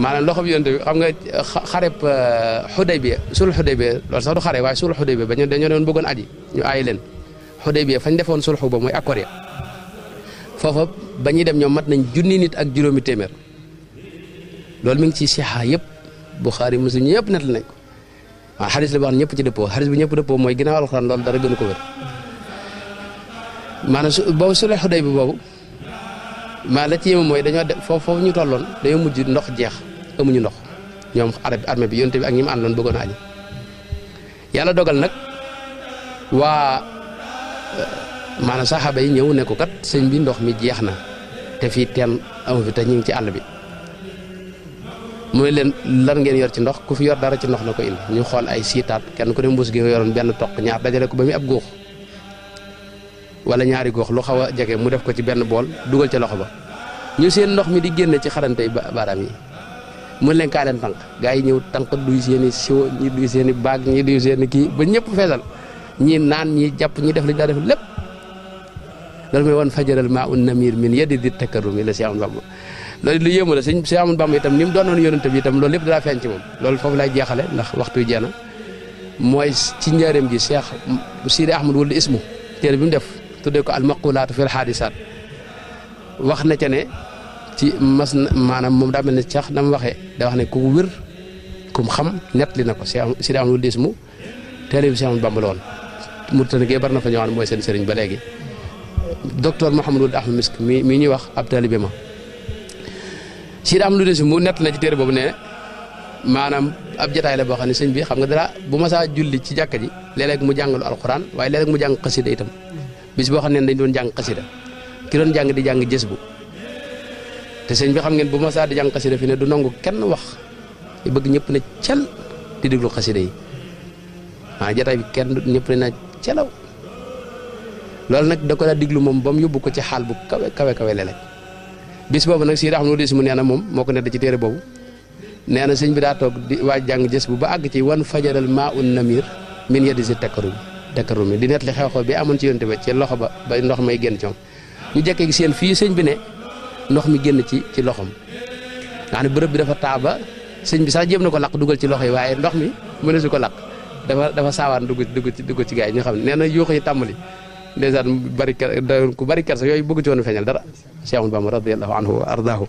maanaam loxo bi yonent bi xam nga xareb Xudaybiya sulh Xudaybiya loolu sax du xare waaye sulh Xudaybiya ba ñu dañoo doon bëggoon aji ñu aayi leen Xudaybiya fañ defoon sulhu ba mooy accord ya foofa ba ñuy dem ñoom mat nañ junni nit ak juróomi téeméer loolu mi ngi ci sixa yëpp Buxaari Muslim yëpp net la nañ ko waaw xadis la boo xam ne ñëpp ci dëppoo xadis bi ñëpp dëppoo mooy ginnaaw alxuraan loolu dara gënu ko wér maanaam boobu sulh Xudaybiya boobu maa la ci yéema mooy dañoo def foofu ñu tolloon dañoo mujj ndox jeex amuñu ndox ñoom armée bi yonte bi ak ñi mu àndoon bëggoon a aji yàlla dogal nag waa maanaam saxaaba yi ñëw ne ko kat sëñ bi ndox mi jeex na te fii teen amu fi te ñu ngi ci àll bi mooy leen lan ngeen yor ci ndox ku fi yor dara ci ndox na ko indi ñu xool ay siitaat kenn ku ne mbuus gi yoroon benn toq ñaar dajale ko ba muy ab góox wala ñaari góox lu xaw a jege mu def ko ci benn bool dugal ca loxo ba ñu seen ndox mi di génne ci xarantey baaraam yi mun leen kaa leen tànk gaa yi ñëw tànk duy seen i siwo ñi duy seen i baag ñi duy seen i kii ba ñëpp feesal ñii naan ñi jàpp ñi def li daa def lépp loolu mooy wan fajaral maa un namir min yadi di takkarumi la Cheikh Ahmadou Bamba loolu lu yéemu la sëñ Cheikh Ahmadou Bamba itam ni mu doonoon yonent bi itam loolu lépp daa feeñ ci moom loolu foofu lay jeexale ndax waxtu wi jeex na mooy ci njaareem gi Cheikh Sidi Ahmad wul ismu téere bi mu def tuddee ko al maqulaatu fil haadisaat wax na ca ne ci mas maanaam moom daa mel ne sax na mu waxee da wax ne ku wér kum xam nett li na ko Sidi Ahmad wul ismu téere bi Cheikh Ahmadou Bamba la woon Mauritanie gee bari na fa ñëwaat mooy seen sëriñ ba léegi docteur Mouhamadou Ahmad Misk mi ñuy wax ab taalibe ma Sidi Ahmad wul mu nett na ci téere boobu ne maanaam ab jataay la boo xam ne sëñ bi xam nga dara bu ma saa julli ci jàkka ji léeg-léeg mu jàngalu alxuraan waaye léeg-léeg mu jàng xasida itam bis boo xam ne dañ doon jàng xasida ki doon jàng di jàng jës bu te sëñ bi xam ngeen bu ma saa di jàng xasida fi ne du nangu kenn wax bëgg ñëpp ne cel di déglu xasida yi jataay bi kenn ñëpp ne na celaw loolu nag da ko daa diglu moom ba mu yóbbu ko ci xaal bu kawe léeg-léeg bis boobu nag si daa xam ne mu nee na moom moo ko nedd ci téere boobu nee na sëñ bi daa toog di waaj jàng jës bu ba àgg ci wan fajaral maa un namir min yadi si takkarum di net li xew-xew bi amoon ci yonte ba ci loxo ba ndox may génn ci moom ñu jekkee gi seen fii sëñ bi ne ndox mi génn ci loxom nga xam ne bërëb bi dafa taa ba sëñ bi sax jéem na ko laq dugal ci loxo yi waaye ndox mi mëne su ko laq dafa saawaan dugg ci gars yi ñu xam ne nee na yuux yi tàmbali ndeysaan ku bari kersa yooyu bëgg ci woon feeñal dara Cheikh Ahmadou Bamba radiyallahu anhu wa ardaahu